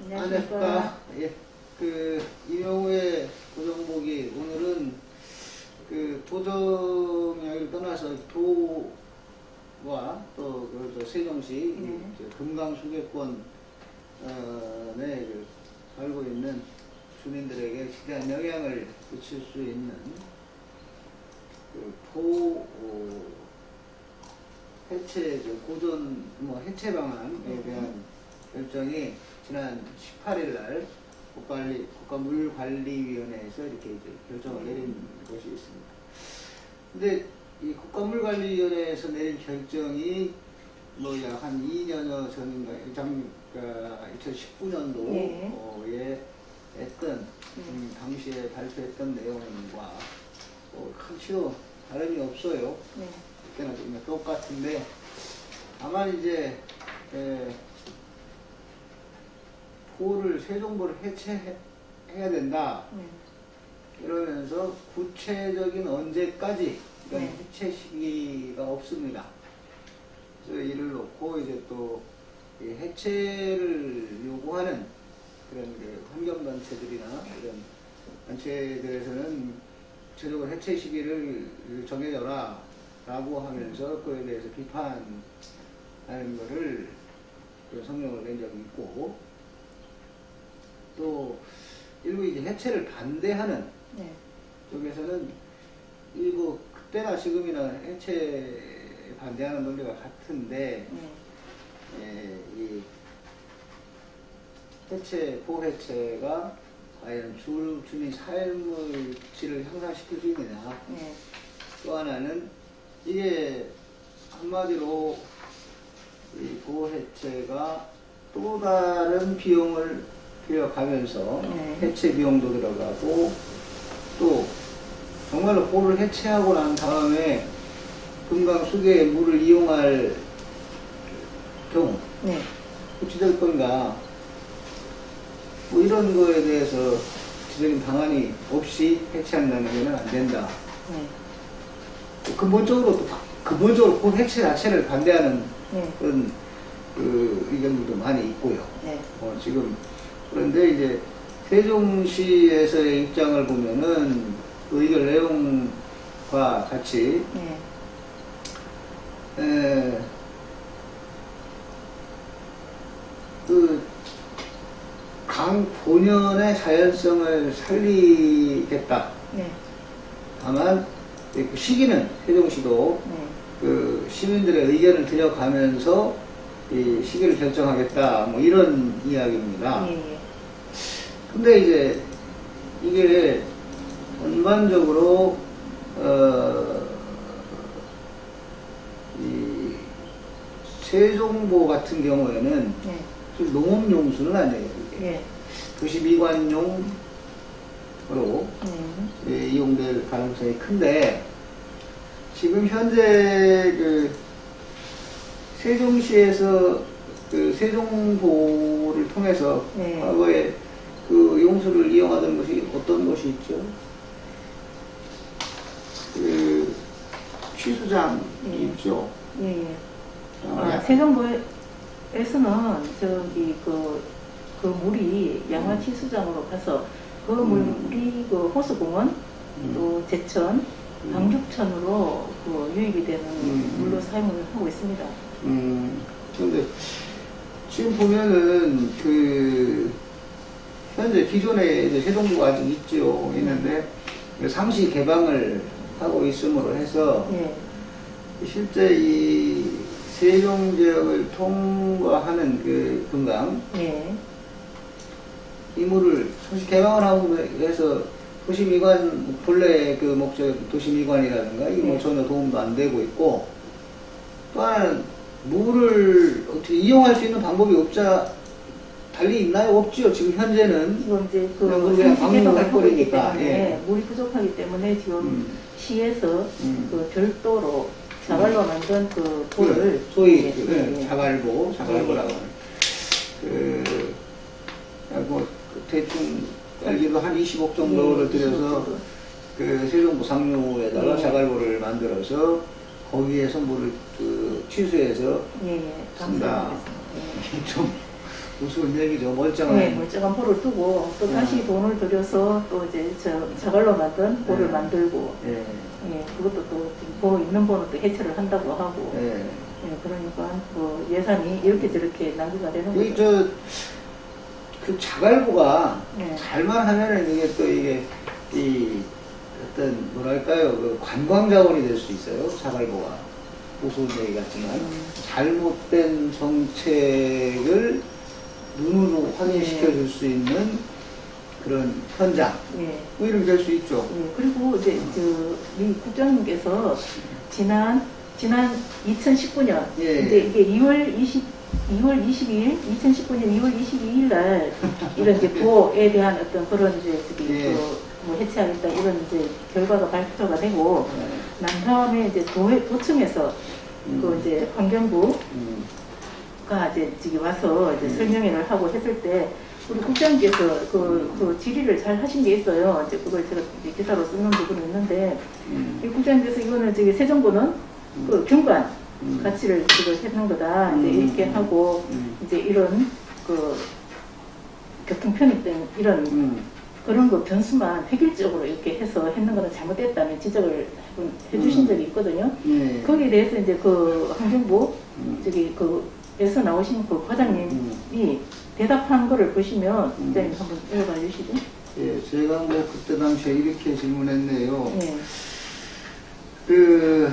안녕하십니까. 예. 이명우의 도정보기. 오늘은 도정을 떠나서 도와 또 세종시 금강수계권 내 살고 있는 주민들에게 지대한 영향을 미칠 수 있는 해체, 고전 해체 방안에 대한 결정이 지난 18일 날 국가물관리위원회에서 이렇게 결정을 내린 것이 있습니다. 근데 이 국가물관리위원회에서 내린 결정이 약 한 2년여 전인가, 2019년도에 했던 당시에 발표했던 내용과 한치도 다름이 없어요. 네. 그때나 똑같은데 다만 이제 포를 세종보를 해체해야 된다. 이러면서 구체적인 언제까지 해체 시기가 없습니다. 그래서 이를 놓고 이제 또 해체를 요구하는 그런 환경단체들이나 이런 단체들에서는 구체적으로 해체 시기를 정해줘라 라고 하면서 그에 대해서 비판하는 것을 성명을 낸 적이 있고, 또 일부 이제 해체를 반대하는 쪽에서는 일부 그때나 지금이나 해체 반대하는 논리가 같은데 이 포해체가 과연 주민 삶의 질을 향상시킬 수 있느냐. 또 하나는 이게 한마디로 이 포해체가 또 다른 비용을 들여가면서 해체 비용도 들어가고, 또 정말로 포를 해체하고 난 다음에 금강 수계의 물을 이용할 경우 어찌 될 건가, 이런 거에 대해서 구체적인 방안이 없이 해체한다는 것은 안 된다. 근본적으로 포 해체 자체를 반대하는 그런 의견들도 많이 있고요. 지금 그런데 이제 세종시에서의 입장을 보면은 의견 내용과 같이 강 본연의 자연성을 살리겠다. 다만 그 시기는 세종시도 시민들의 의견을 들여가면서 이 시기를 결정하겠다. 이런 이야기입니다. 근데 이제 이게 전반적으로 이 세종보 같은 경우에는 농업용수는 아니에요. 이게 도시미관용으로 이용될 가능성이 큰데, 지금 현재 세종시에서 세종보를 통해서 과거에 용수를 이용하던 것이 어떤 것이 있죠? 취수장이 있죠. 세종보에서는 그 물이 양화 취수장으로 가서 그 물이 호수공원, 또 제천, 방죽천으로 유입이 되는 물로 사용을 하고 있습니다. 그런데 지금 보면은 현재 기존에 이제 세종보가 아직 있는데 상시 개방을 하고 있음으로 해서 실제 이 세종 지역을 통과하는 금강 이 물을 상시 개방을 하고 해서 도시미관, 본래 목적 도시미관이라든가 이게 전혀 도움도 안 되고 있고, 또 하나는 물을 어떻게 이용할 수 있는 방법이 달리 있나요? 없지요. 지금 현재는 지금 이제 그냥 방류할 거니까 물이 부족하기 때문에 지금 시에서 별도로 자갈로 만든 포를 소위 자갈보라고 하는 대충 알기로 한 20억 정도를 들여서 세종보 상류에다가 자갈보를 만들어서 거기에서 물을 취수해서 쓴다. 좀 우스운 얘기죠. 멀쩡한. 네, 멀쩡한 볼을 두고 또 다시 돈을 들여서 또 이제 자갈로 만든 볼을 만들고, 예. 예, 그것도 또 보 있는 볼은 또 해체를 한다고 하고, 예. 예, 그러니까 뭐 예산이 이렇게 저렇게 낭비가 되는 이 거죠. 그 자갈보가 네. 잘만 하면은 이게 또 이게 이 어떤 뭐랄까요 그 관광 자원이 될 수 있어요. 자갈보가 우스운 얘기 같지만 잘못된 정책을 눈으로 확인시켜 줄 수 있는 그런 현장 예. 뭐 이렇게 될 수 있죠. 예, 그리고 이제 미 국장님께서 지난 2019년 예. 이제 이게 2월 22일 2019년 2월 22일 날 이런 이제 보호에 대한 어떤 그런 이제 예. 뭐 해체하겠다 이런 이제 결과가 발표가 되고 예. 난 다음에 이제 도청에서 그 이제 환경부가 이제 저기 와서 이제 설명회를 하고 했을 때 우리 국장님께서 그 질의를 잘 하신 게 있어요. 이제 그걸 제가 기사로 쓰는 부분이 있는데 이 국장님께서 이거는 저기 세정부는 그 경관 가치를 지금 했는 거다. 이제 이렇게 하고 이제 이런 그 교통 편익 이런 그런 거 변수만 획일적으로 이렇게 해서 했는 거는 잘못됐다는 지적을 해주신 적이 있거든요. 거기에 대해서 이제 그 환경부 저기 그에서 나오신 그 과장님이 대답한 거를 보시면 국장님 한번 읽어봐 주시죠. 예, 제가 뭐 그때 당시에 이렇게 질문했네요. 예. 그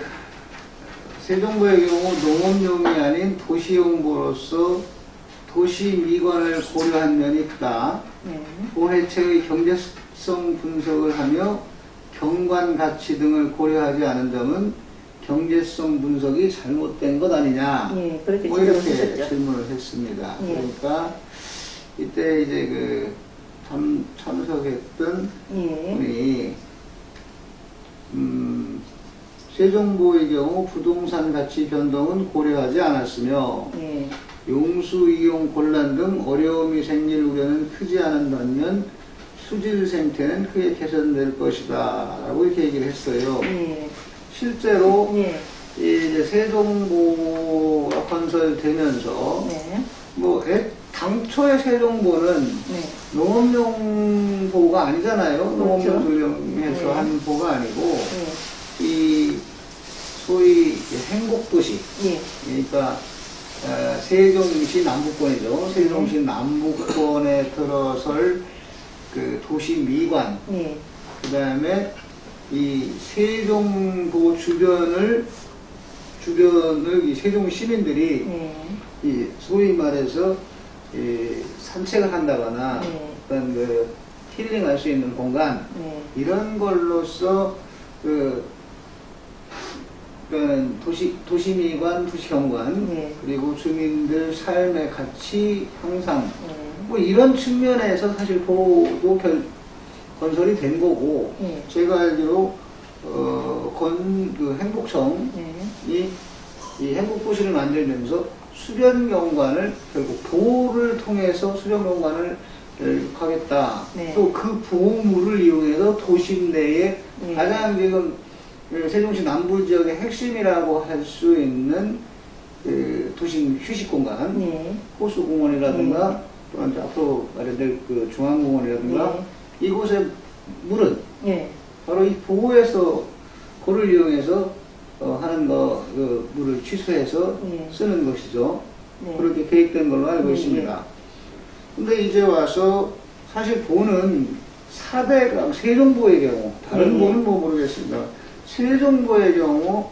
세정부의 경우 농업용이 아닌 도시용보로서 도시 미관을 고려한 면이 있다. 보해체의 경제성 분석을 하며 경관 가치 등을 고려하지 않은 점은 경제성 분석이 잘못된 것 아니냐. 예, 그렇게 뭐 이렇게 질문하셨죠. 질문을 했습니다. 예. 그러니까 이때 이제 그 참석했던 예. 분이 세정부의 경우 부동산 가치 변동은 고려하지 않았으며 예. 용수 이용 곤란 등 어려움이 생길 우려는 크지 않은 반면 수질 생태는 크게 개선될 것이다 라고 이렇게 얘기를 했어요. 예. 실제로 예. 이제 세종보가 건설되면서 네. 뭐 당초의 세종보는 네. 농업용 보가 아니잖아요. 그렇죠. 농업용 조령해서 네. 한 보가 아니고 예. 이 소위 행복도시 예. 그러니까 세종시 남부권이죠. 세종시 남부권에 들어설 그 도시 미관 예. 그 다음에 이 세종도 주변을 이 세종 시민들이 예. 이 소위 말해서 이 산책을 한다거나 어떤 그 힐링할 수 있는 공간 이런 걸로서 그 도시미관, 도시경관 그리고 주민들 삶의 가치 향상 뭐 이런 측면에서 사실 보도 건설이 된 거고 제가 알기로 그 행복청이 이 행복도시를 만들면서 수변경관을 결국 보호를 통해서 수변경관을 하겠다. 또 그 보호물을 이용해서 도심 내에 가장 지금 세종시 남부 지역의 핵심이라고 할 수 있는 그 도심 휴식공간, 호수공원이라든가 또는 앞으로 마련될 그 중앙공원이라든가 이곳의 물은 바로 이 보호에서 고를 이용해서 하는 그 물을 취수해서 쓰는 것이죠. 그렇게 계획된 걸로 알고 있습니다. 근데 이제 와서 사실 보는 4대강 세종보의 경우 다른 보는 뭐 모르겠습니다. 세종보의 경우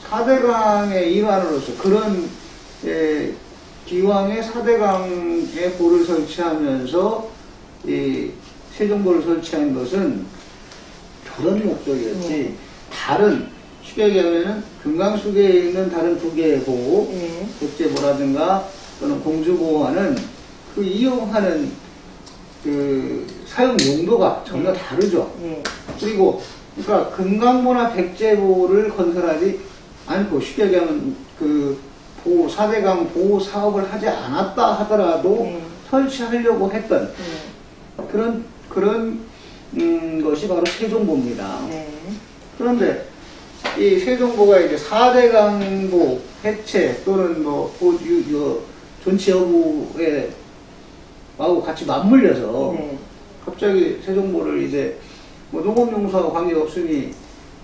4대강의 일환으로서 그런 기왕의 4대강에 보를 설치하면서 이 세종보를 설치한 것은 그런 목적이었지 다른 쉽게 얘기하면 금강수계에 있는 다른 두 개의 보호 국제보라든가 또는 공주보호와는 그 이용하는 그 사용 용도가 전혀 다르죠. 그리고 그러니까 금강보나 백제보를 건설하지 않고 쉽게 얘기하면 그 보호 4대강 보호 사업을 하지 않았다 하더라도 설치하려고 했던 그런 것이 바로 세종보입니다. 그런데 이 세종보가 이제 4대강보 해체 또는 뭐 존치 여부에 하고 같이 맞물려서 네. 갑자기 세종보를 이제 뭐 농업용수하고 관계없으니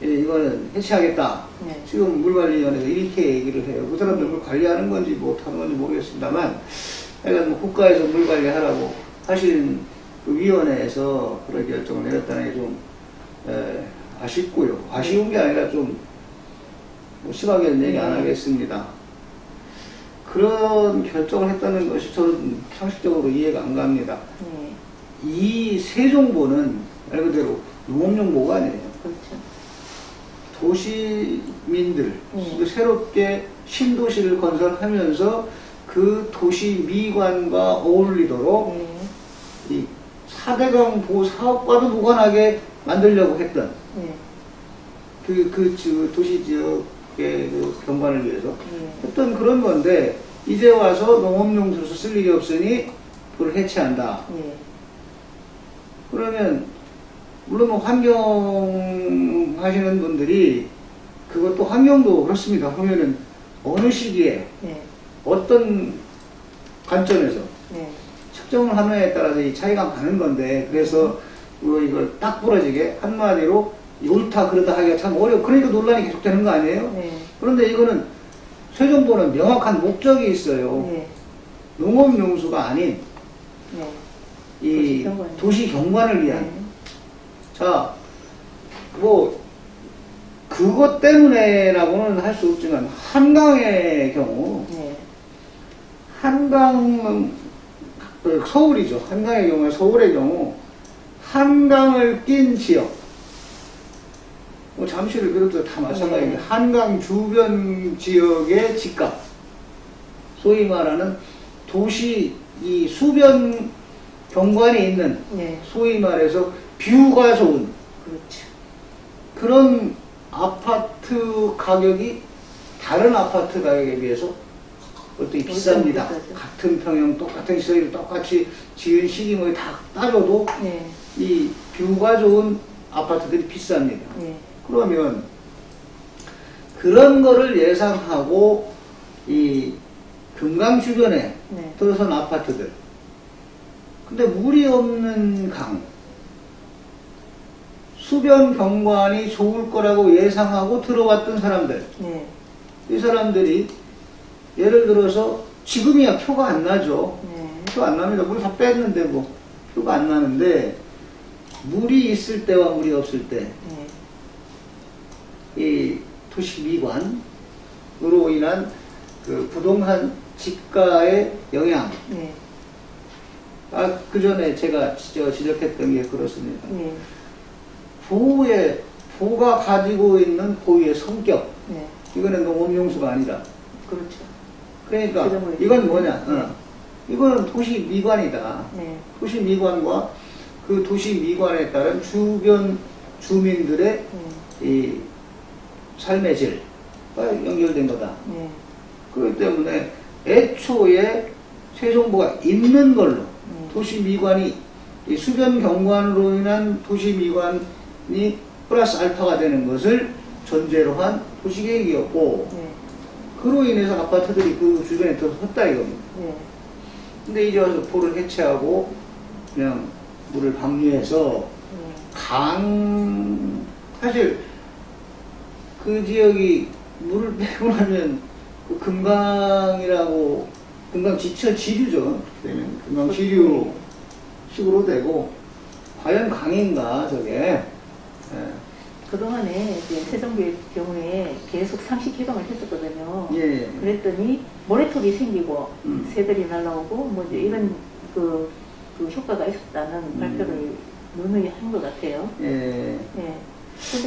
이거는 해체하겠다. 네. 지금 물관리위원회에서 이렇게 얘기를 해요. 그 사람들 물 관리하는 건지 못하는 건지 모르겠습니다만, 하여간 뭐 국가에서 물 관리하라고 하신 그 위원회에서 그런 결정을 내렸다는 게 좀 아쉽고요. 아쉬운 게 아니라 좀 뭐 심하게는 얘기 안 하겠습니다. 그런 결정을 했다는 것이 저는 상식적으로 이해가 안 갑니다. 네. 이 세종보는 말 그대로 농업용보가 아니에요. 그렇죠. 도시민들, 새롭게 신도시를 건설하면서 그 도시 미관과 어울리도록 이 4대강 보호 사업과도 무관하게 만들려고 했던 도시 지역의 그 경관을 위해서 했던 그런 건데, 이제 와서 농업용수로서 쓸 일이 없으니 그걸 해체한다. 그러면 물론 뭐 환경 하시는 분들이 그것도 환경도 그렇습니다. 그러면은 어느 시기에 어떤 관점에서 측정을 하느냐에 따라서 이 차이가 많은 건데, 그래서 뭐 이걸 딱 부러지게 한마디로 옳다 그러다 하기가 참 어려워. 그러니까 논란이 계속되는 거 아니에요? 그런데 이거는 세종보는 명확한 목적이 있어요. 농업용수가 아닌 이 도시 경관을 위한. 자, 뭐 그것 때문에라고는 할 수 없지만 한강의 경우, 한강 서울이죠. 한강의 경우에 서울의 경우 한강을 낀 지역, 뭐 잠실을 비롯해서 다 마찬가지입니다. 한강 주변 지역의 집값, 소위 말하는 도시 이 수변 경관이 있는, 소위 말해서 뷰가 좋은, 그렇죠. 그런 아파트 가격이 다른 아파트 가격에 비해서 어떻게 비쌉니다. 같은 평형, 똑같은 시설이 똑같이 지은 시기 뭐 다 따져도 이 뷰가 좋은 아파트들이 비쌉니다. 그러면 그런 거를 예상하고 이 금강 주변에 들어선 아파트들, 근데 물이 없는 강, 수변 경관이 좋을 거라고 예상하고 들어왔던 사람들, 이 사람들이 예를 들어서 지금이야 표가 안 나죠. 표 안 납니다. 물 다 뺐는데 뭐 표가 안 나는데, 물이 있을 때와 물이 없을 때 이 도시 미관으로 인한 그 부동산 지가의 영향, 그 전에 제가 지적했던 게 그렇습니다. 보가 가지고 있는 고유의 성격, 이거는 농업용수가 아니다. 그렇죠. 그러니까 이건 뭐냐? 이거는 도시 미관이다. 도시 미관과 그 도시 미관에 따른 주변 주민들의 이 삶의 질과 연결된 거다. 그렇기 때문에 애초에 세종보가 있는 걸로 도시 미관이 이 수변 경관으로 인한 도시 미관이 플러스 알파가 되는 것을 전제로 한 도시계획이었고, 그로 인해서 아파트들이 그 주변에 들어섰다 이겁니다. 근데 이제 와서 보를 해체하고 그냥 물을 방류해서 사실 그 지역이 물을 빼고 나면 그 금강 지류죠. 그러면 금강 지류 식으로 되고, 과연 강인가 저게. 그동안에 이제 세종교의 경우에 계속 상시 개방을 했었거든요. 예. 그랬더니 모래톱이 생기고 새들이 날라오고 뭐 이제 이런 그 효과가 있었다는 발표를 누누이 한 것 같아요. 그런데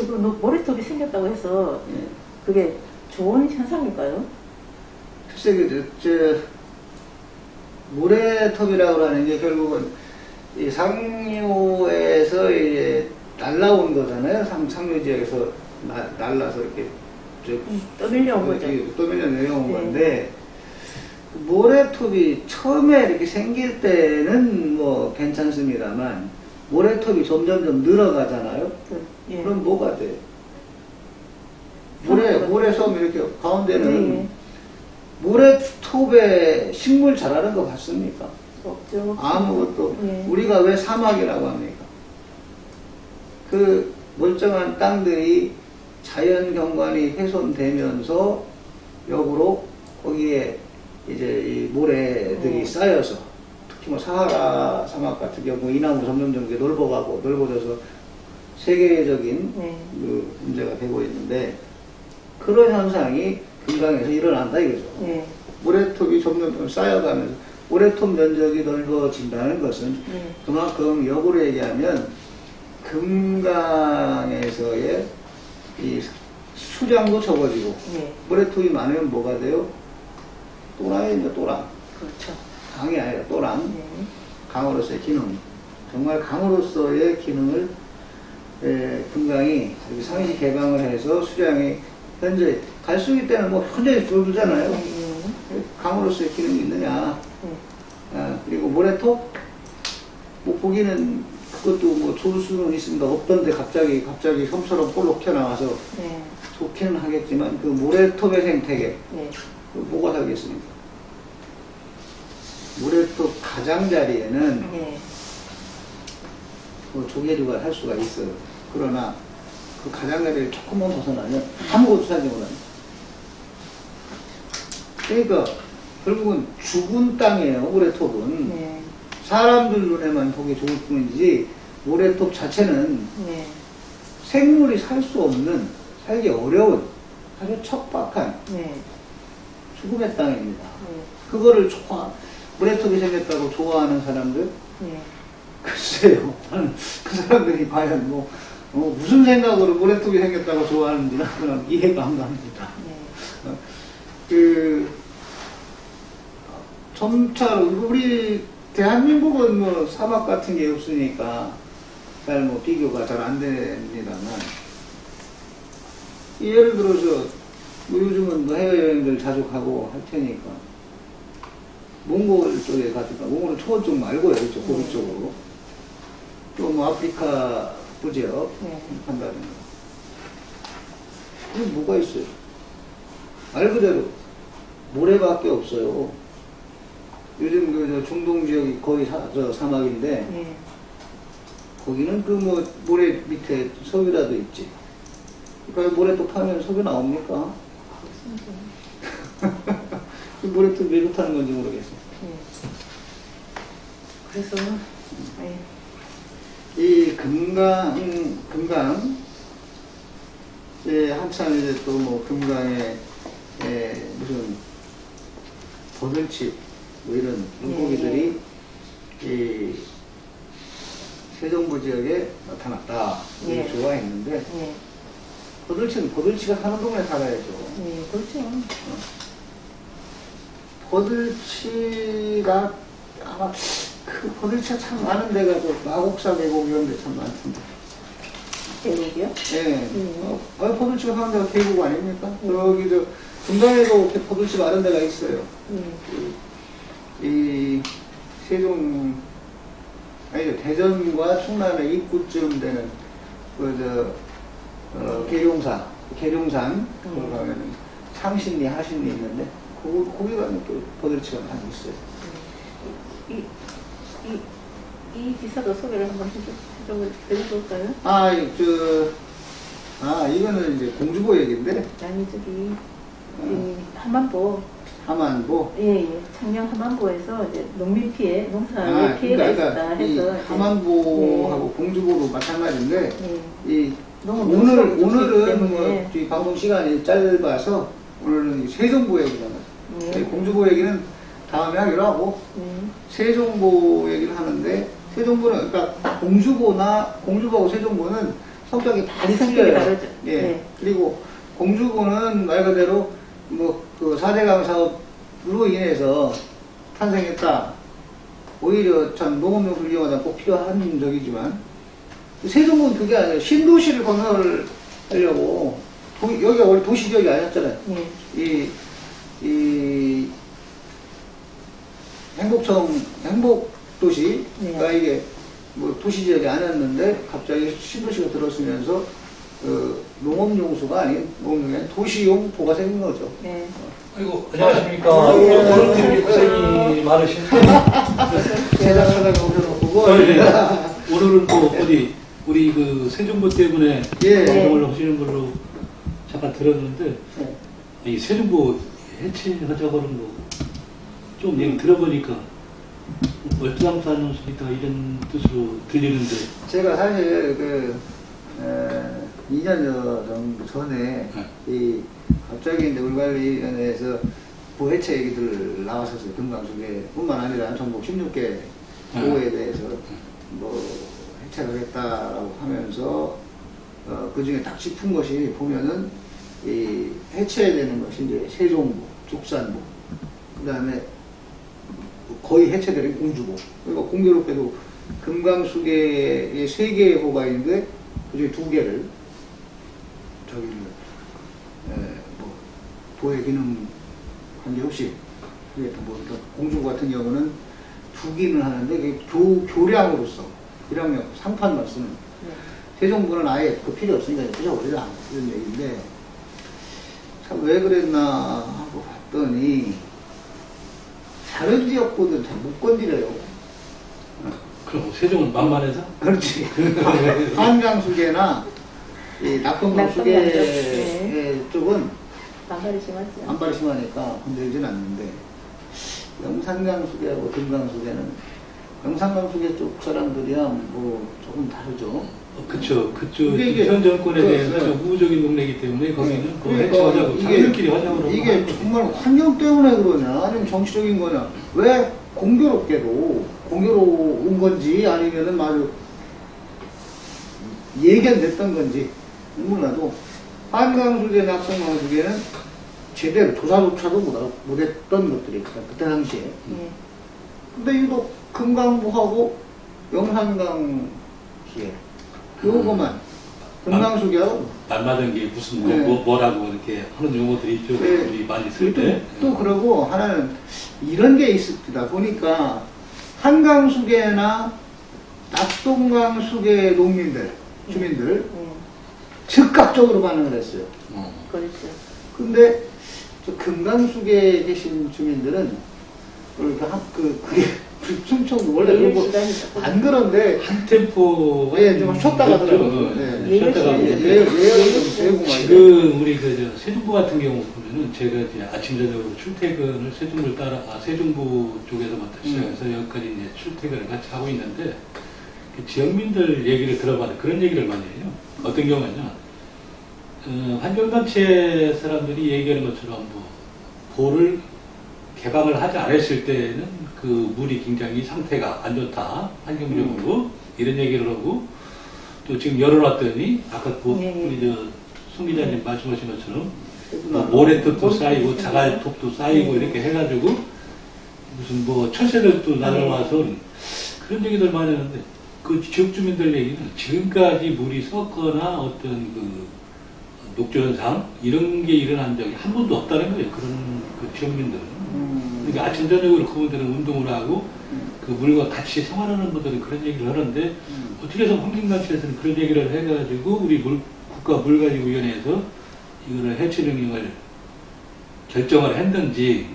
그 모래톱이 생겼다고 해서 그게 좋은 현상일까요? 글쎄, 모래톱이라고 하는 게 결국은 이 상류에서 이제 날라온 거잖아요. 상류 지역에서 날라서 이렇게 떠밀려온 거죠. 떠밀려 내려온 건데, 모래톱이 처음에 이렇게 생길 때는 뭐 괜찮습니다만, 모래톱이 점점점 늘어가잖아요. 그럼 뭐가 돼? 모래섬 이렇게 가운데는 모래톱에 식물 자라는 거 봤습니까? 없죠. 아무것도. 예. 우리가 왜 사막이라고 합니까? 그 멀쩡한 땅들이 자연 경관이 훼손되면서 역으로 거기에 이제 이 모래들이 쌓여서, 특히 뭐 사하라 사막 같은 경우 이나무 점점 이렇게 넓어져서 세계적인 그 문제가 되고 있는데, 그런 현상이 금강에서 일어난다 이거죠. 모래톱이 점점 쌓여가면서 모래톱 면적이 넓어진다는 것은 그만큼 역으로 얘기하면 금강에서의 이 수량도 적어지고, 모래톱이 많으면 뭐가 돼요? 또랑이죠, 또랑. 그렇죠. 강이 아니라 또랑. 강으로서의 기능. 정말 강으로서의 기능을 금강이 상시 개방을 해서 수량이 현재 갈수기 때는 뭐 현저히 줄어들잖아요. 강으로서의 기능이 있느냐. 그리고 모래톱, 뭐 보기는 그것도 뭐 좋을 수는 있습니다. 없던데 갑자기 섬처럼 볼록 튀어나와서 좋기는 하겠지만, 그 모래톱의 생태계, 뭐가 살겠습니까? 모래톱 가장자리에는 그 조개류가 살 수가 있어요. 그러나 그 가장자리를 조금만 벗어나면 아무것도 살지 못합니다. 그러니까 결국은 죽은 땅이에요, 모래톱은. 사람들 눈에만 보기 좋을 뿐이지 모래톱 자체는 생물이 살 수 없는, 살기 어려운, 아주 척박한 죽음의 땅입니다. 그거를 모래톱이 생겼다고 좋아하는 사람들? 글쎄요. 그 사람들이 과연 무슨 생각으로 모래톱이 생겼다고 좋아하는지 나는 이해가 안 갑니다. 점차 우리 대한민국은 뭐 사막 같은 게 없으니까 잘 비교가 잘 안 됩니다만, 예를 들어서 요즘은 해외여행들 자주 가고 할 테니까 몽골 쪽에 가든가, 몽골은 초원 쪽 말고요, 이쪽 고비 쪽으로, 또 뭐 아프리카 부지역 한다든가. 그게 뭐가 있어요? 말 그대로 모래밖에 없어요. 요즘 그 중동 지역이 거의 사막인데, 거기는 그 모래 밑에 석유라도 있지. 그러니까 모래톱 파면 석유 나옵니까? 그 모래톱 왜 그렇다는 건지 모르겠어요. 그래서 이 금강 한참 이제 또 금강에 무슨 버들칩 이런 물고기들이 이 세종부 지역에 나타났다. 좋아했는데, 버들치는 버들치가 사는 동네 살아야죠. 그렇죠. 버들치가 아마 그 버들치가 참 많은 데가 마곡사 계곡 이런 데 참 많던데. 계곡이요? 버들치가 사는 데가 계곡 아닙니까? 저기 금강에도 버들치 많은 데가 있어요. 이 세종, 아니죠, 대전과 충남의 입구쯤 되는 계룡산 거기 가면은 상신리 하신리 있는데, 거기 가면 또 버들치가 많이 있어요. 이 기사도 소개를 한번 해줘볼까요? 이거는 이제 공주보 얘기인데. 아니, 저기 한만보. 창녕 한만보에서 이제 농민 피해, 농사 피해가 있었다 해서. 한만보하고 공주보도 마찬가지인데, 오늘은 이 방송 시간이 짧아서 오늘은 세종보 얘기잖아요. 공주보 얘기는 다음에 하기로 하고, 세종보 얘기를 하는데, 세종보는, 그러니까 공주보하고 세종보는 성격이 많이 틀려요. 그리고 공주보는 말 그대로 그 4대강 사업으로 인해서 탄생했다. 오히려 참 농업용수를 이용하다 꼭 필요한 적이지만, 세종보는 그게 아니라 신도시를 건설하려고, 여기가 원래 도시지역이 아니었잖아요. 이 행복도시가 이게 도시지역이 아니었는데, 갑자기 신도시가 들어서면서 그 농업용수가 아닌 도시용 보가 생긴 거죠. 네. 아이고, 안녕하십니까. 오늘 되게 고생이 많으신데. 제작사가 오셔놓고. 오늘은 또 어디, 우리 그 세종보 때문에 예. 방송을 하시는 걸로 잠깐 들었는데, 네. 이 세종보 해체하자고 하는 거, 좀 얘기 들어보니까, 얼토당토하는 소리다 이런 뜻으로 들리는데. 제가 사실 2년 정도 전에 이 갑자기 이제 물관리위원회에서 부해체 얘기들 나왔었어요. 금강수계뿐만 아니라 전국 16개 보호에 대해서 뭐 해체하겠다라고 하면서 그 중에 딱 짚은 것이 보면은 이 해체되는 것이 이제 세종보, 죽산보, 그 다음에 거의 해체되는 공주보. 그리고 공교롭게도 금강수계에 3개의 보가 있는데 그중에 2개를 뭐 보호 기능 관계없이 뭐 공주보 같은 경우는 2기는 하는데 그게 교량으로서 교량력 상판만 쓰는 세종보는 아예 그 필요 없으니까 부셔버리라 이런 얘기인데 참 왜 그랬나 하고 봤더니 다른 지역보다는 잘 못 건드려요. 그럼 세종은 만만해서? 그렇지. 한강수계나 이 낙동강수계 네. 쪽은 반발이 심하죠. 반발이 심하니까 건드리진 않는데 영산강수계하고 금강수계는 영산강수계 쪽 사람들이야 뭐 조금 다르죠. 그쵸. 그쪽 이게 현 정권에 대해서 네. 우호적인 동네이기 때문에 거기는 그 그러니까 해체하자고 자기들끼리 하자고 이게 정말 환경 때문에 그러냐 아니면 정치적인 거냐 왜 공교로운 건지 아니면은 아주 예견됐던 건지 몰라도 한강수계, 낙동강수계는 제대로 조사조차도 못했던 것들이 그때 당시에. 근데 유독 금강보하고 영산강수계 요거만 금강수계하고 닮아든 게 무슨 네. 뭐라고 이렇게 하는 용어들이 있죠. 네. 우리 많이 쓸 때. 또 그러고 하나는 이런 게 있습니다. 보니까 한강수계나 낙동강수계 농민들, 주민들 즉각적으로 반응을 했어요. 그렇죠. 근데 저 금강수계에 계신 주민들은 그게 충청도 원래 그런 거안 그런데 한 템포 좀 쉬었다가 하더라고요. 쉬었다가 되고 지금 우리 세종보 같은 경우 보면은 제가 이제 아침 저녁으로 출퇴근을 세종보를 세종보 쪽에서부터 시작해서 여기까지 이제 출퇴근을 같이 하고 있는데 그 지역민들 얘기를 들어봐도 그런 얘기를 많이 해요. 어떤 경우는요. 환경단체 사람들이 얘기하는 것처럼 뭐 보를 개방을 하지 않았을 때는 그 물이 굉장히 상태가 안 좋다 환경적으로 이런 얘기를 하고 또 지금 열어놨더니 아까 우리 송 기자님 말씀하신 것처럼 뭐 모래톱도 쌓이고 자갈톱도 쌓이고 이렇게 해가지고 무슨 뭐 철새들도 날아와서 그런 얘기들 많이 하는데 그 지역 주민들 얘기는 지금까지 물이 썩거나 어떤 그 녹조현상 이런 게 일어난 적이 한 번도 없다는 거예요. 그런 그 지역민들은. 그러니까 아침 저녁으로 그분들은 운동을 하고 그 물과 같이 생활하는 분들은 그런 얘기를 하는데 어떻게 해서 환경단체에서는 그런 얘기를 해가지고 우리 국가물관리위원회에서 이거를 해체 명령을 결정을 했는지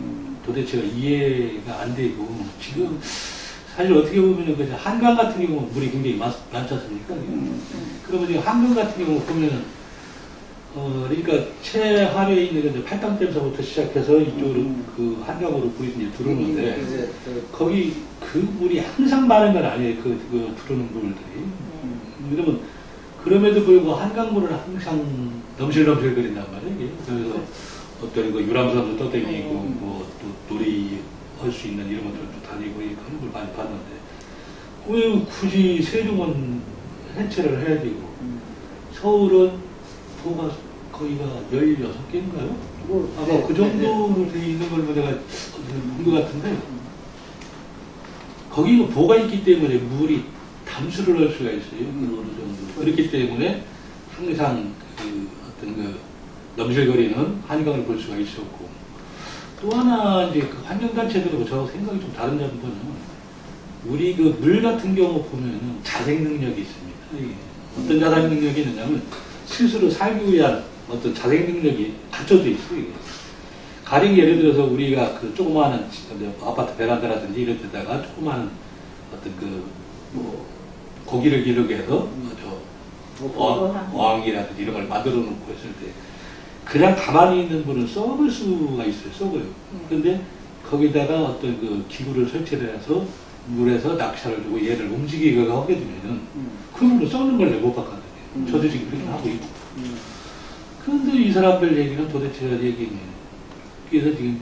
도대체가 이해가 안 되고 지금 사실 어떻게 보면 그 한강 같은 경우 물이 굉장히 많지 않습니까? 그러면 지금 한강 같은 경우 보면은 그러니까 최하류에 있는 게 팔당댐서부터 시작해서 이쪽으로 그 한강으로 물이 이제 들어오는데 거기 그 물이 항상 많은 건 아니에요. 그 들어오는 물들이. 그러면 그럼에도 불구하고 한강물은 항상 넘실넘실거린단 말이에요. 이게. 그래서 어떤 그 유람선도 떠다니고 뭐 또 놀이 할 수 있는 이런 것들도 다니고 그런 걸 많이 봤는데 왜 굳이 세종은 해체를 해야 되고 서울은 보가 거기가 16개인가요? 아마 그 정도로 돼 있는 걸 내가 본 것 같은데 거기는 보가 있기 때문에 물이 담수를 할 수가 있어요. 어느 정도. 그렇기 때문에 항상 그 어떤 그 넘실거리는 한강을 볼 수가 있었고 또 하나 이제 그 환경단체들하고 저 생각이 좀 다른 점은 우리 그 물 같은 경우 보면은 자생 능력이 있습니다. 어떤 자생 능력이 있느냐면 스스로 살기 위한 어떤 자생 능력이 갖춰져 있어요. 이게. 가령 예를 들어서 우리가 그 조그마한 아파트 베란다라든지 이런 데다가 조그마한 어떤 뭐 고기를 기르게 해서 어항이라든지 이런 걸 만들어 놓고 했을 때 그냥 가만히 있는 분은 썩을 수가 있어요. 썩어요. 그런데 거기다가 어떤 그 기구를 설치를 해서 물에서 낙차를 주고 얘를 움직이게 하게 되면은 그러면 썩는 걸 내가 못 봤거든요. 저도 지금 그렇게 하고 있고. 그런데 이 사람들 얘기는 도대체 얘기는 그래서 지금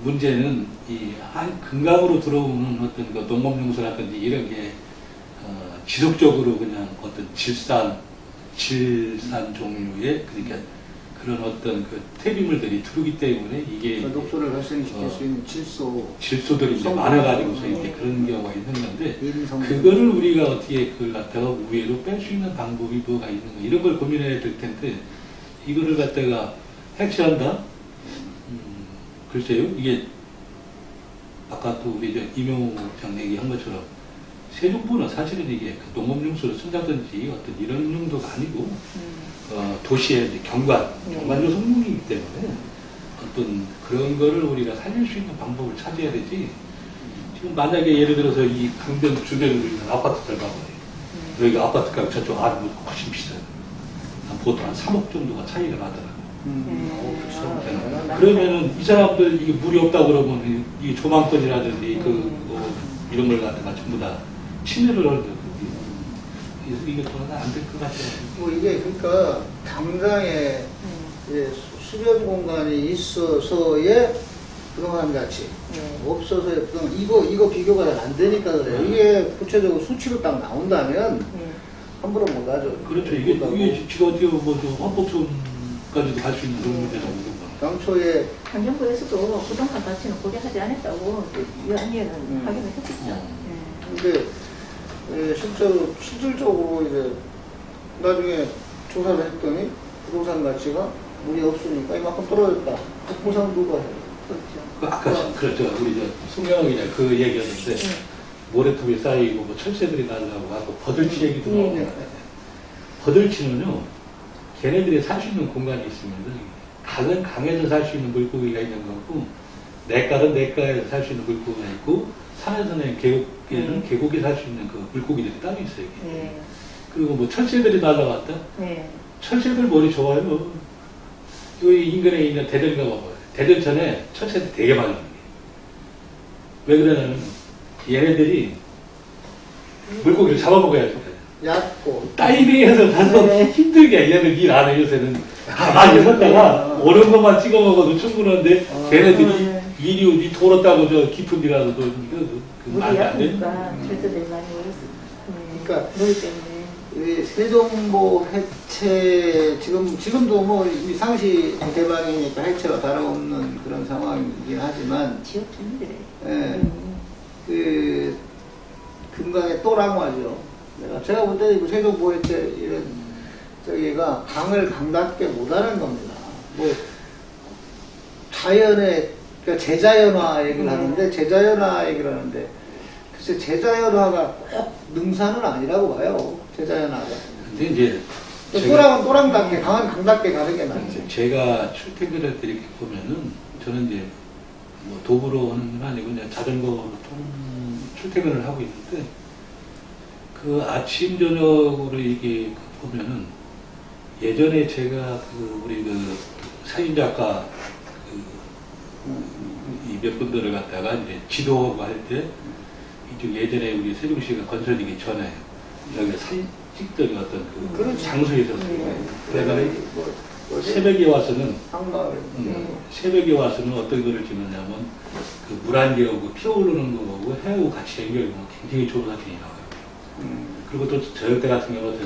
문제는 이 한 금강으로 들어오는 어떤 그 농업용수라든지 이런 게 지속적으로 그냥 어떤 질산 종류의 그러니까 그런 어떤 그 퇴비물들이 들어오기 때문에 이게 녹소를 발생시킬 수 있는 질소들이 이제 많아가지고서 이제 그런 경우가 있는 건데 그거를 우리가 어떻게 그걸 갖다가 우회로 뺄 수 있는 방법이 뭐가 있는가 이런 걸 고민해야 될 텐데 이거를 갖다가 해체한다? 글쎄요 이게 아까 또 우리 이명장 얘기한 것처럼 세종보는 사실은 이게 그 농업용수로 쓴다든지 어떤 이런 용도가 아니고 도시의 이제 경관조 성분이기 때문에 어떤 그런 거를 우리가 살릴 수 있는 방법을 찾아야 되지. 지금 만약에 예를 들어서 이 강변 주변으로 있는 아파트들 봐봐요. 여기 아파트가 저쪽 아래로 훨씬 비싸요. 보통 한 3억 정도가 차이가 나더라고요. 그러면은 이 사람들 이게 물이 없다 그러면 이 조망권이라든지 이런 걸 갖다가 전부 다 침해를 하는 거거든요. 이게 더 안 될 것 같아요. 뭐 이게 그러니까 당장에 수변 공간이 있어서의 부동산 가치, 없어서의 부동산 이거 비교가 잘 안 되니까 그래요. 이게 구체적으로 수치로 딱 나온다면 함부로 못 하죠. 그렇죠. 이게 지금 어떻게 보면 헌법처까지도 갈 수 있는 그런 문제라고. 당초에 환경부에서도 부동산 가치는 고려하지 않았다고 연이에는 확인을 했었죠. 근데 실질적으로 이제 나중에 조사를 했더니 부동산 가치가 물이 없으니까 이만큼 떨어졌다. 보상 누가 해요? 그렇죠. 아까 그렇죠. 우리 송영학이 그 얘기였는데 모래톱이 쌓이고 뭐 철새들이 날라고 하고 버들치 얘기도 나오고 버들치는요 걔네들이 살 수 있는 공간이 있으면 강은 강에서 살 수 있는 물고기가 있는 거고 냇가는 냇가에서 살 수 있는 물고기가 있고 산에서는 계곡에는 계곡에 살 수 있는 그 물고기들이 따로 있어요. 그리고 뭐 철새들이 날라갔다. 철새들 머리 좋아요. 여기 인근에 있는 대전가 봐봐요. 대전천에 철새들이 되게 많아요. 왜 그러냐면 얘네들이 물고기를 잡아먹어야죠. 얕고 다이빙해서 가서 힘들게 얘네들 일 안 해요. 요새는 가만히 섰다가 오는 것만 찍어 먹어도 충분한데 걔네들이 일이 돌았다고 저 깊은 데라도 물이 약하니까 철새들이 많이 오였어요. 그러니까 물 때문에. 이 세종보 해체 지금도 뭐 상시 개방이니까 해체가 다름없는 그런 상황이긴 하지만 지역 주민들이 그 금강의 또랑화죠. 제가 볼 때 세종보 해체 이런 저기가 강을 강답게 못하는 겁니다. 뭐 자연의 그러니까 제자연화 얘기를 하는데 제자연화 얘기를 하는데 글쎄 제자연화가 꼭 능사는 아니라고 봐요. 제자연화가. 근데 이제 또랑은 또랑답게 강은 강답게 가는 게 낫지. 제가 출퇴근을 이렇게 보면은 저는 이제 뭐 도보로 하는 건 아니고 그냥 자전거로 출퇴근을 하고 있는데 그 아침 저녁으로 이게 보면은 예전에 제가 우리 사인 작가 몇 분들을 갖다가 이제 지도하고 할 때 이쪽 예전에 우리 세종시가 건설되기 전에 여기 사진 찍던 어떤 그 장소에 있었어요. 내가 새벽에 와서는 새벽에 와서는 어떤 거를 찍느냐면 그 물 안 개오고 피어오르는 거하고 해하고 같이 연결하면 굉장히 좋은 사진이 나와요. 그리고 또 저녁 때 같은 경우는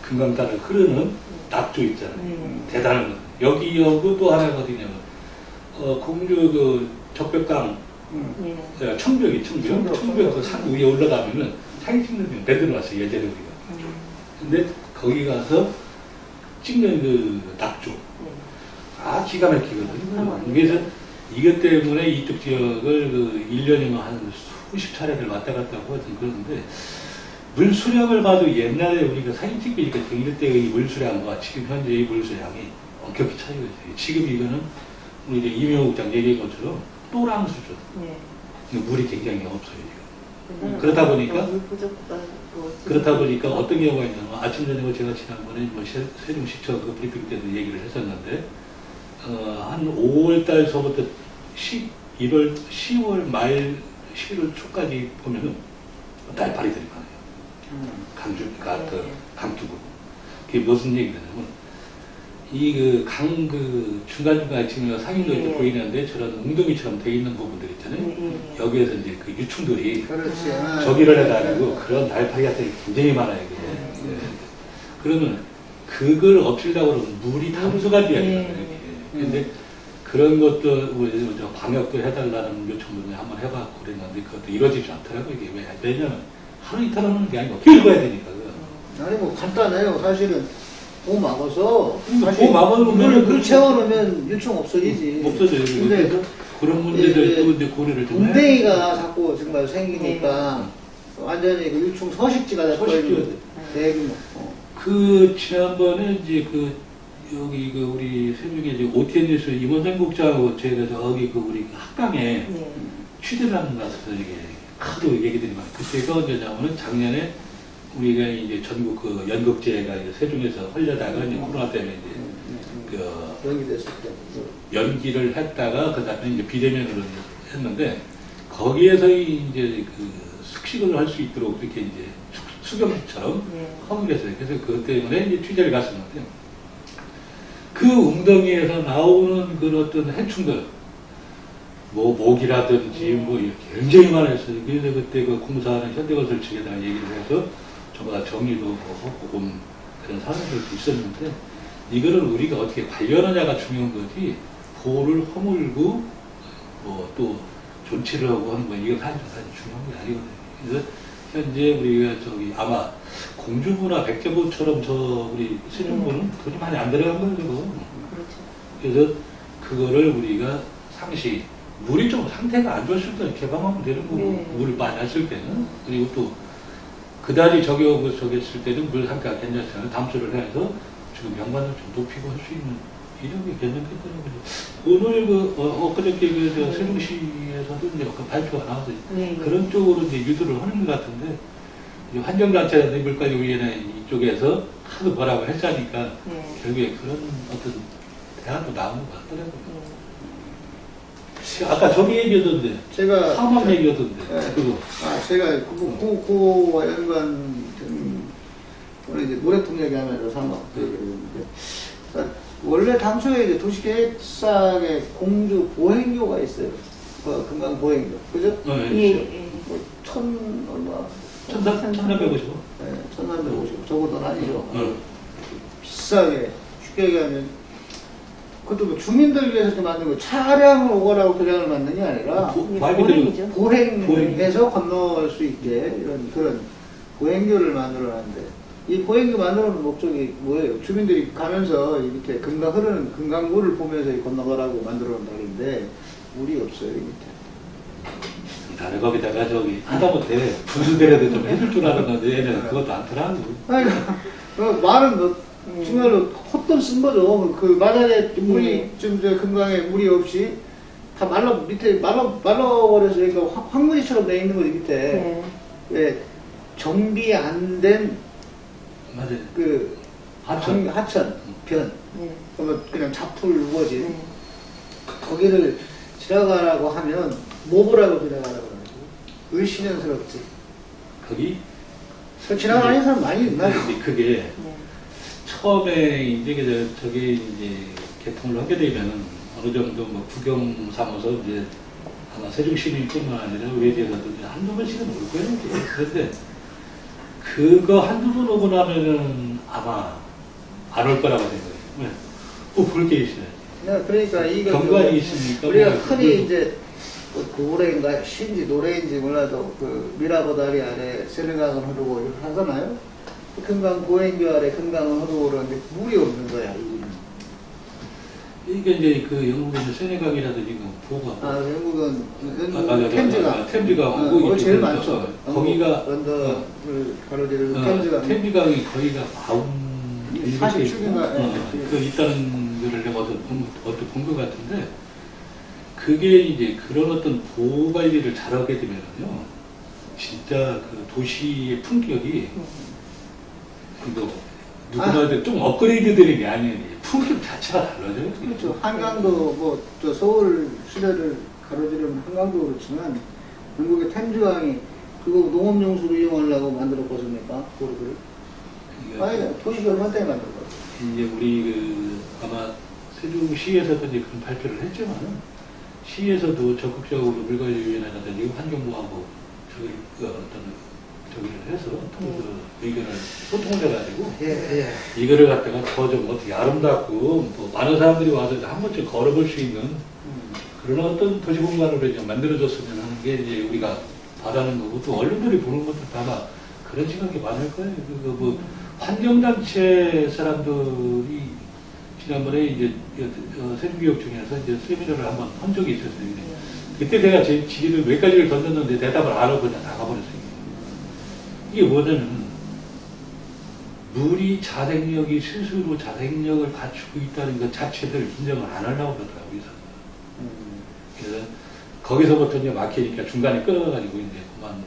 금강가를 흐르는 낙조 있잖아요. 대단한 거. 여기하고 또 하나가 어디냐면 공주 그 적벽강 청벽 그 산 위에 올라가면은 사진 찍는 데 만들어놨어요. 예전에 우리가. 근데 거기 가서 찍는 그 낙조. 기가 막히거든요. 그래서 이것 때문에 이쪽 지역을 1년이면 한 수십 차례를 왔다 갔다 하고 그러는데 물 수량을 봐도 옛날에 우리가 사진 찍으니까 댕길 때의 물 수량과 지금 현재의 물 수량이 엄격히 차이가 있어요. 지금 이거는 우리 이제 이명호 국장 얘기한 것처럼 또랑 수준. 예. 물이 굉장히 없어요, 지금. 네. 그러다 보니까 물 부족과 또 그렇다 보니까 어떤 경우가 있냐면 아침 저녁을 제가 지난번에 뭐 세종시청 그 브리핑 때도 얘기를 했었는데 한 5월 달서부터 11월, 10월 말, 11월 초까지 보면은 날파리들이 많아요. 강주, 강두구. 그게 무슨 얘기냐면 이 중간중간에 지금 상인도 이렇게 보이는데 저런 웅덩이처럼 돼 있는 부분들 있잖아요. 여기에서 이제 그 유충들이 그렇지. 저기를 해가지고 그런 날파리 같은 게 굉장히 많아요. 그게. 그러면 그걸 없애려고 그러면 물이 담수가 돼야 되거든요. 근데 그런 것도 우리 저 방역도 해달라는 요청을 한번 해봤고 그랬는데 그것도 이루어지지 않더라고요. 이게 왜냐면 하루 이틀 하는 게 아니고 계속 해야 되니까. 아니 뭐 간단해요. 사실은 보 막아서 보 막아놓으면 물을 채워놓으면 유충 없어지지. 없어져요. 근데 그런 문제들도 이제 고려를 좀 웅덩이가 자꾸 정말 생기니까 완전히 그 유충 서식지가 서식지가 대규모. 그 지난번에 이제 여기 우리 세종에 이제 OTN 뉴스 임원장 국장하고 저희가 저기 우리 학강에 취재를 하는 것 같아서 이게 하도 얘기들이 많아요. 그때가 언제냐면은 작년에 우리가 이제 전국 연극제가 이제 세종에서 하려다가 이제 코로나 때문에 이제 연기됐을 때 연기를 했다가 그 다음에 이제 비대면으로 했는데 거기에서 이제 숙식을 할 수 있도록 그렇게 이제 수경처럼 하기로 했어요. 그래서 그것 때문에 이제 취재를 갔었는데 그 웅덩이에서 나오는 그런 어떤 해충들 뭐 모기라든지 뭐 이렇게 굉장히 많았어요. 그래서 그때 그 공사하는 현대건설 측에다가 얘기를 해서 전부 다 정리도 하고 온 그런 사람들도 있었는데 이거를 우리가 어떻게 관리하느냐가 중요한 거지 보를 허물고 뭐 또 존치를 하고 하는 거 이건 사실 중요한 게 아니거든요. 그래서 현재 우리가 아마 공주부나 백제부처럼 우리 세종부는 돈이 많이 안 들어간 거죠. 그래서 그거를 우리가 상시 물이 좀 상태가 안 좋았을 때는 개방하면 되는 거고 물을 많이 했을 때는 그리고 또 그다지 저겼을 때는 물 상태가 괜찮잖아요. 담수를 해서 지금 연관을 좀 높이고 할 수 있는 이력이 괜찮겠더라고요. 오늘 엊그저께 세종시에서도 이제 발표가 나와서 그런 쪽으로 이제 유도를 하는 것 같은데 환경단체나 물관리위원회 이쪽에서 하도 뭐라고 했자니까 결국에 그런 어떤 대안도 나온 것 같더라고요. 아까 저기 얘기하던데 제가 사막 얘기하던데 그거. 제가 그와 연관 오늘 이제 노래통 얘기하면서 사막 얘기했는데 원래 당초에 이제 도시계획상에 공주 보행료가 있어요. 금강 보행료, 그죠? 뭐 얼마? 1,350원? 네, 1,350원. 저보다는 아니죠. 비싸게, 쉽게 얘기하면, 그것도 뭐 주민들 위해서 만든 거, 차량을 오거라고 도장을 만든 게 아니라, 보행해서 건너갈 수 있게, 그런 보행료를 만들어놨는데, 이 보행료 만들어놓은 목적이 뭐예요? 주민들이 가면서 밑에 흐르는 금강물을 보면서 건너가라고 만들어놓은 다리인데, 물이 없어요, 이 밑에. 나는 거기다가 하다못해 분수대라도 좀 해줄 줄 알았는데 얘는 그것도 않더라고. 아니, 말은 정말로 헛돈 쓴 거죠. 만약에 물이 금강에 물이 없이 다 밑에 말라버려서 그러니까 황무지처럼 돼 있는 거지 밑에. 왜 정비 안 된 하천 변. 그러면 그냥 잡풀 우거지. 거기를 지나가라고 하면 뭐보라고 지나가라고 하지? 을씨년스럽지. 거기? 지나가는 사람 많이 있나요? 근데 그게 처음에 이제 저게 이제 개통을 하게 되면 어느 정도 뭐 구경 삼아서 이제 아마 세종시민뿐만 아니라 외지에서도 한두 번씩은 올 거예요. 그런데 그거 한두 번 오고 나면은 아마 안 올 거라고 생각해요. 볼 게 있어요. 그러니까 이거 경관이 있으니까 우리가 흔히 이제 노래인가 신지 노래인지 몰라도 미라보다리 아래 세능강을 흐르고 이렇게 하잖아요. 금강 보행교 아래 금강을 흐르고 그러는데 물이 없는 거야. 이게 이제 그 영국에 있는 세네강이라든지 그 보가 아, 영국은 템즈강. 템즈강. 거기 제일 많죠. 거기가 런던을 가로지르는 템즈강. 템즈강이 거기가 47개인가 그 있다는 거를 내가 어디서 본 것 같은데, 그게 이제 그런 어떤 보호 관리를 잘하게 되면요, 진짜 그 도시의 품격이 누구나 좀 업그레이드 되는 게 아니에요. 품격 자체가 달라져요. 그렇죠. 한강도 뭐 저 서울 시내를 가로지르는 한강도 그렇지만 영국의 템즈강이 그거 농업용수로 이용하려고 만들었거든요. 고르를. 아니, 도시가 얼마 때문에 만들었어요? 이제 우리 그 아마 세종시에서도 이제 그런 발표를 했지만, 시에서도 적극적으로 물관리위원회라든지 환경부하고 저기를 해서 의견을 소통을 해가지고 이거를 갖다가 더 좀 어떻게 아름답고 뭐 많은 사람들이 와서 한 번쯤 걸어볼 수 있는 그런 어떤 도시 공간으로 이제 만들어졌으면 하는 게 이제 우리가 바라는 거고, 또 언론들이 보는 것도 아마 그런 생각이 많을 거예요. 뭐 환경단체 사람들이 지난번에 이제 세종교육청에서 이제 세미나를 한번 한 적이 있었어요. 그때 제가 제 질의를 몇 가지를 던졌는데 대답을 안 하고 그냥 나가버렸어요. 이게 뭐냐면, 물이 자생력이 스스로 자생력을 갖추고 있다는 것 자체를 인정을 안 하려고 그러더라고요. 그래서 거기서부터 이제 막히니까 중간에 끊어가지고 이제 그만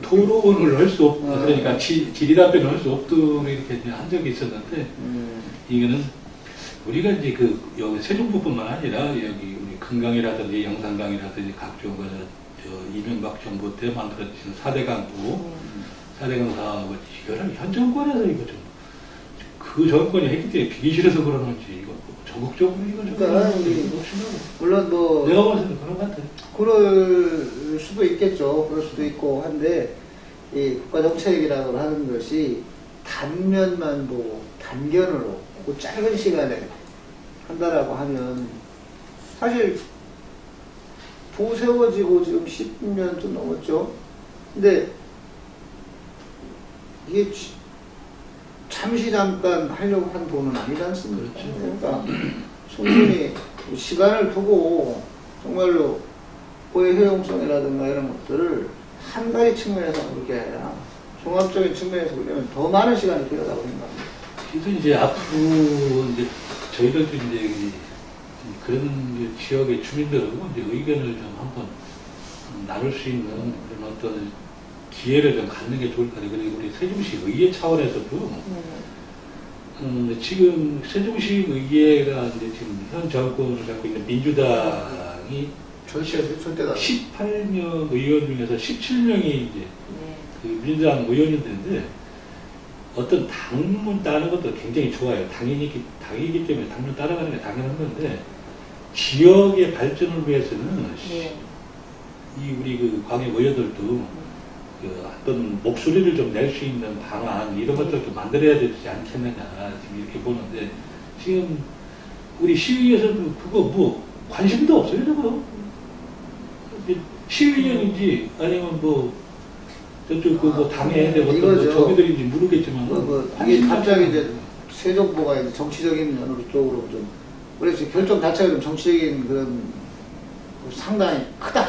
토론을 할 수 그러니까 질의답변을 할 수 없도록 이렇게 이제 한 적이 있었는데, 이거는 우리가 이제 그 여기 세종부뿐만 아니라 여기 우리 금강이라든지 영산강이라든지 각종 이명박 정부 때 만들어진 4대강도 4대강 사업을 이거를 현 정권에서 이거 좀 그 정권이 했기 때문에 비기 싫어서 그러는지 이거 적극적으로 이거 좀 그러니까 물론 뭐 내가 봤을 때 그런 것 같아요. 그럴 수도 있겠죠. 그럴 수도 있고 한데, 이 국가정책이라고 하는 것이 단면만 보고 단견으로 그 짧은 시간에 한다라고 하면 사실 도 세워지고 지금 10년 좀 넘었죠. 근데 이게 잠시 잠깐 하려고 한 돈은 아니지 않습니까? 그렇죠. 그러니까 충분히 시간을 두고 정말로 고의 효용성이라든가 이런 것들을 한 가지 측면에서 그렇게 아니라 종합적인 측면에서 보려면 더 많은 시간이 필요하다고 생각합니다. 그래서 이제 앞으로 이제 저희들도 이제 그런 지역의 주민들하고 이제 의견을 좀 한번 나눌 수 있는 그런 어떤 기회를 좀 갖는 게 좋을 것 같아요. 그리고 우리 세종시 의회 차원에서도 지금 세종시 의회가 이제 지금 현 정권을 갖고 있는 민주당이 18명 의원 중에서 17명이 이제 그 민주당 의원인데, 어떤 당문 따르는 것도 굉장히 좋아요. 당이기 때문에 당문 따라가는 게 당연한 건데, 지역의 발전을 위해서는 이 우리 그 광역 의원들도 그 어떤 목소리를 좀 낼 수 있는 방안 이런 것들도 만들어야 되지 않겠느냐 지금 이렇게 보는데, 지금 우리 시의회에서도 그거 뭐 관심도 없어요. 저거 시의원인지 아니면 뭐 저쪽 그 뭐 당에 어떤 뭐 저기들인지 모르겠지만 이게 갑자기 이제 세종보가 이제 정치적인 어느 쪽으로 좀 그래서 결정 자체가 좀 정치적인 그런 상당히 크다.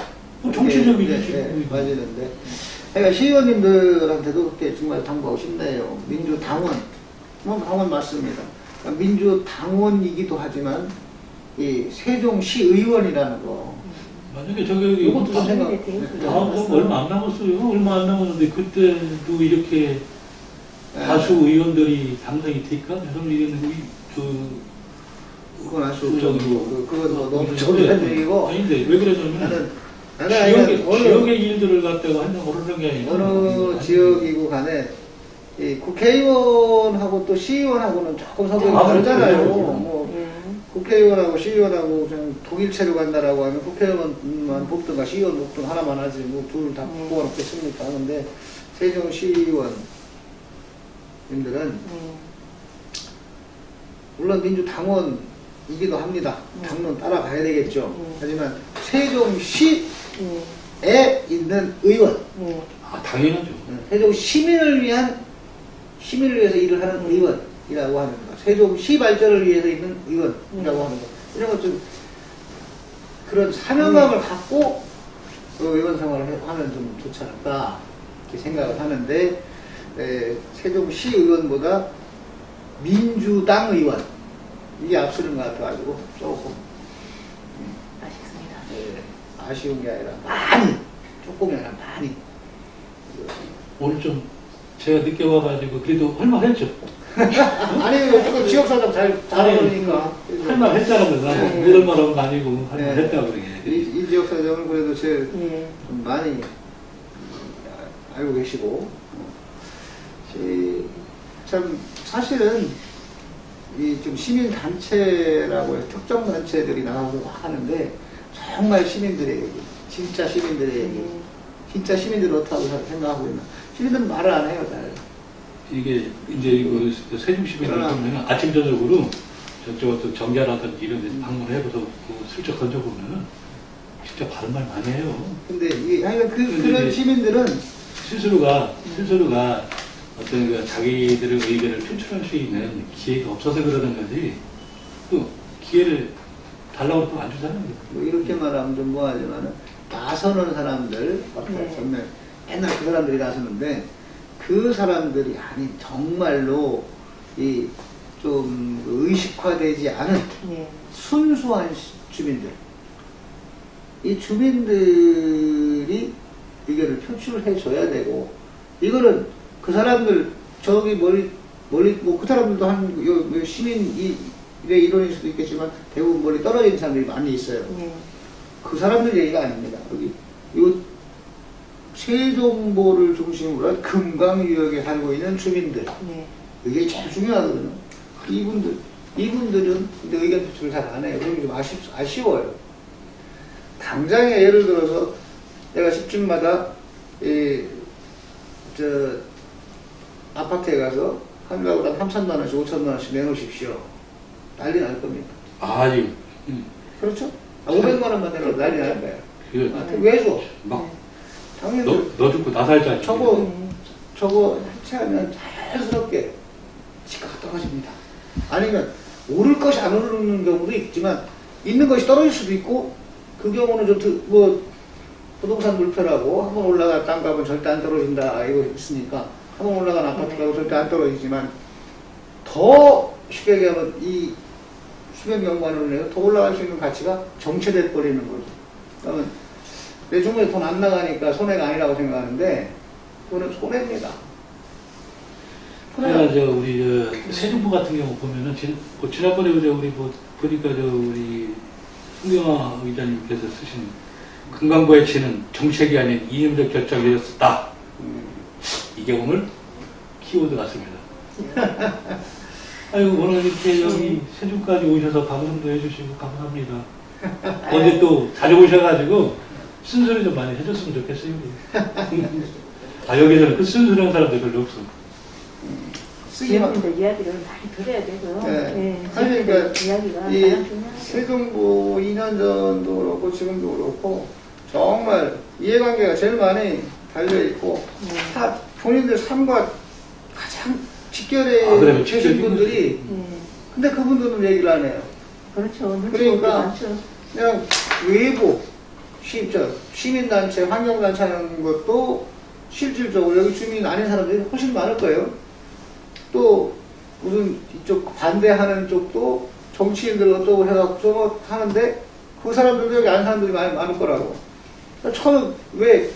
정치적이지. 맞는데, 그러니까 시의원님들한테도 그렇게 정말 당부하고 싶네요. 민주당원, 뭐 당원 맞습니다. 그러니까 민주당원이기도 하지만 이 세종시의원이라는 거. 만약에 저기 이것도 좀 생각. 다음 얼마 안 남았어요. 얼마 안 남았는데 그때도 이렇게 다수 의원들이 당선이 될까? 저는 이게 그건 알 수 없죠. 그건 뭐 너무 저리한 얘기고. 아닌데 왜 그러냐면 지역의 일들을 갖다가 한장 오르는 게 아니라 어느 지역이고 간에 이 국회의원하고 또 시의원하고는 조금 성격이 다르잖아요. 뭐 국회의원하고 시의원하고 그냥 독일체로 간다라고 하면 국회의원만 뽑든가 시의원 뽑든 하나만 하지 뭐 둘 다 뽑아놓겠습니까? 근데 세종시의원님들은 물론 민주당원이기도 합니다. 당론 따라가야 되겠죠. 하지만 세종시에 있는 의원, 당연하죠. 세종 시민을 위해서 일을 하는 의원, 의원이라고 하는 거, 세종시 발전을 위해서 있는 의원이라고 하는 거, 이런 것 좀 그런 사명감을 갖고 의원 생활을 하면 좀 좋지 않을까 이렇게 생각을 하는데, 세종시 의원보다 민주당 의원 이게 앞서는 것 같아가지고 조금 아쉽습니다. 아쉬운 게 아니라 많이, 조금이 아니라 많이. 오늘 좀 제가 늦게 와가지고 그래도 할만했죠. 아니, 조금 지역사정 잘하니까. 할만했다는 거야. 네. 못 할만한 건 아니고 할만했다고 그러게. 이 지역사정은 그래도 제일 예. 좀 많이 알고 계시고. 참, 사실은 이 좀 시민단체라고 해서 특정 단체들이 나와서 하는데, 정말 시민들의 얘기, 진짜 시민들의 얘기, 진짜 시민들이 어떻다고 생각하고 있나. 시민들은 말을 안 해요, 잘. 이게 이제 이거 세종시민들 보면 아침 저녁으로 저쪽 정자라든지 이런 데 방문해서 슬쩍 던져보면 진짜 바른 말 많이 해요. 근데 하여간 그런 시민들은 스스로가 어떤 그 자기들의 의견을 표출할 수 있는 기회가 없어서 그러는 거지, 또 기회를 달라고 또 안 주잖아요. 뭐 이렇게 말하면 좀 뭐하지만은 나서는 사람들, 정말 맨날 그 사람들이 나서는데, 그 사람들이 아닌 정말로 이 좀 의식화되지 않은 순수한 주민들, 이 주민들이 의견을 표출을 해줘야 되고, 이거는 그 사람들 저기 멀리 뭐 그 사람들도 한 시민의 이론일 수도 있겠지만 대부분 멀리 떨어진 사람들이 많이 있어요. 그 사람들 얘기가 아닙니다. 여기 이 세종보를 중심으로 한 금강유역에 살고 있는 주민들, 이게 제일 중요하거든요. 이분들은 근데 의견 표출을 잘 안 해요. 그럼 좀 아쉬워요. 당장에 예를 들어서 내가 10층마다 아파트에 가서 한 가구당 3천만 원씩 5천만 원씩 내놓으십시오. 난리 날 겁니다. 아유. 그렇죠? 500만 원만 내놓으면 난리 날 거예요. 왜 줘? 막 당연히 너 죽고 나 살자. 저거 해체하면 자연스럽게 집값 떨어집니다. 아니면 오를 것이 안 오르는 경우도 있지만 있는 것이 떨어질 수도 있고, 그 경우는 좀 부동산 물표라고 한번 올라간 땅값은 절대 안 떨어진다 이거 있으니까 한번 올라간 아파트값은 절대 안 떨어지지만, 더 쉽게 얘기하면 이 수백 년간으로 내가 더 올라갈 수 있는 가치가 정체돼 버리는 거죠. 그러면 내 주머니에 돈 안 나가니까 손해가 아니라고 생각하는데 그거는 손해입니다. 그래야 우리 세종보 같은 경우 보면은 지난번에 우리 보니까 우리 송경화 의장님께서 쓰신 금강보의 치는 정책이 아닌 이념적 결정이었다. 이게 오늘 키워드 같습니다. 아이고, 오늘 이렇게 여기 세종까지 오셔서 방송도 해주시고 감사합니다. 언제 또 자주 오셔가지고 쓴소리 좀 많이 해줬으면 좋겠어요. 여기서는 그 쓴소리하는 사람들 별로 없어. 지역민들 이야기를 많이 들어야 되고요. 그러니까 이야기가 이 가장 중요하죠. 세종보 2년 전도 그렇고 지금도 그렇고 정말 이해관계가 제일 많이 달려있고, 다 본인들 삶과 가장 직결해 계신 분들이, 근데 그분들은 얘기를 안 해요. 그렇죠. 그러니까 그냥 외부 시민단체, 환경단체 하는 것도 실질적으로 여기 주민 아닌 사람들이 훨씬 많을 거예요. 또 무슨 이쪽 반대하는 쪽도 정치인들 어쩌고 해갖고 저거 하는데 그 사람들도 여기 아는 사람들이 많을 거라고. 저는 왜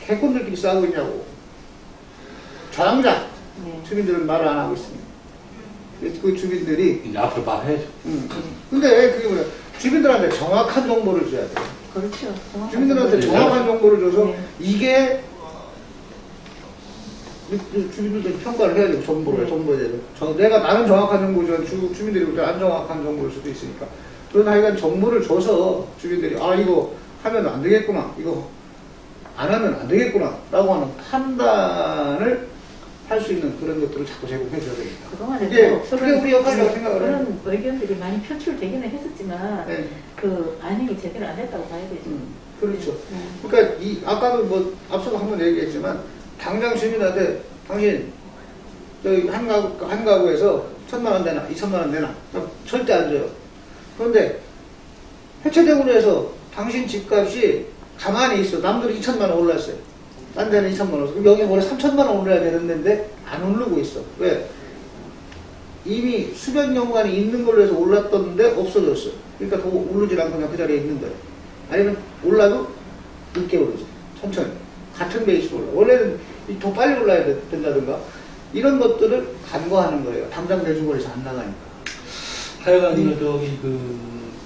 개콘들끼리 싸우고 있냐고. 정작 주민들은 말을 안 하고 있습니다. 그 주민들이 이제 앞으로 말해야죠. 근데 그게 뭐야? 주민들한테 정확한 정보를 줘야 돼요. 그렇죠. 주민들한테 정확한 정보를 줘서 이게 주민들도 평가를 해야 되고, 정보에 대해서. 나는 정확한 정보 줘, 주민들이 볼 때 안 정확한 정보일 수도 있으니까. 그러나 하여간 정보를 줘서 주민들이, 이거 하면 안 되겠구나, 이거 안 하면 안 되겠구나, 라고 하는 판단을 할 수 있는 그런 것들을 자꾸 제공해 줘야 됩니다. 그동안에도 그게 우리 역할이라고 생각을 해요. 그런 의견들이 많이 표출되기는 했었지만, 그 반영이 제대로 안 됐다고 봐야 되죠. 그렇죠. 그러니까 아까도 앞서도 한번 얘기했지만, 당장 주민한테 당신 저기 한 가구에서 1,000만 원 되나? 2,000만 원 되나? 절대 안 줘요. 그런데 해체되고 해서 당신 집값이 가만히 있어. 남들이 2,000만 원 올랐어요. 딴 데는 2,000만 원. 그럼 여기 원래 3,000만 원 올라야 되는데 안 오르고 있어. 왜? 이미 수백 년간이 있는 걸로 해서 올랐던데 없어졌어요. 그러니까 더 오르질 않고 그냥 그 자리에 있는 거예요. 아니면 올라도 늦게 오르지. 천천히. 같은 베이스로 올라. 원래는 더 빨리 올라야 된다든가. 이런 것들을 간과하는 거예요. 당장 대주거리에서 안 나가니까. 하여간 저기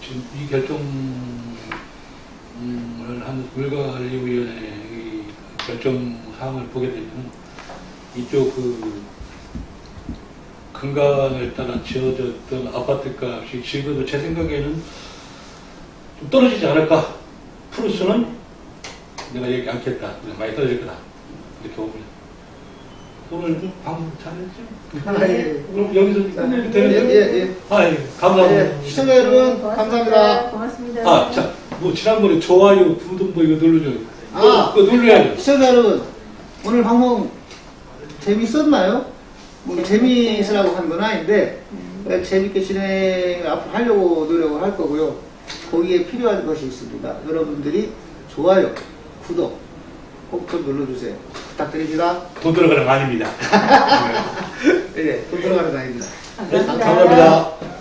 지금 이 결정을 한 물관리위원회 이 결정 사항을 보게 되면 이쪽 금강을 따라 지어졌던 아파트 값이 지금도 제 생각에는 좀 떨어지지 않을까. 프로스는 내가 얘기 않겠다. 많이 떨어질 거다. 이렇게 보면. 오늘 방송 잘했죠? 예. 그럼 여기서 끝내도 되는데? 예. 감사합니다. 예. 시청자 여러분, 감사합니다. 고맙습니다. 자, 지난번에 좋아요, 구독 이거 눌러줘요. 아, 그거 눌러야죠. 시청자 여러분, 오늘 방송 재밌었나요? 뭐 재미있으라고 한 건 아닌데 재밌게 진행을 앞으로 하려고 노력을 할 거고요. 거기에 필요한 것이 있습니다. 여러분들이 좋아요, 구독 꼭 좀 눌러주세요. 부탁드립니다. 돈 들어가는 거 아닙니다. 네, 돈 들어가는 거 아닙니다. 감사합니다. 감사합니다.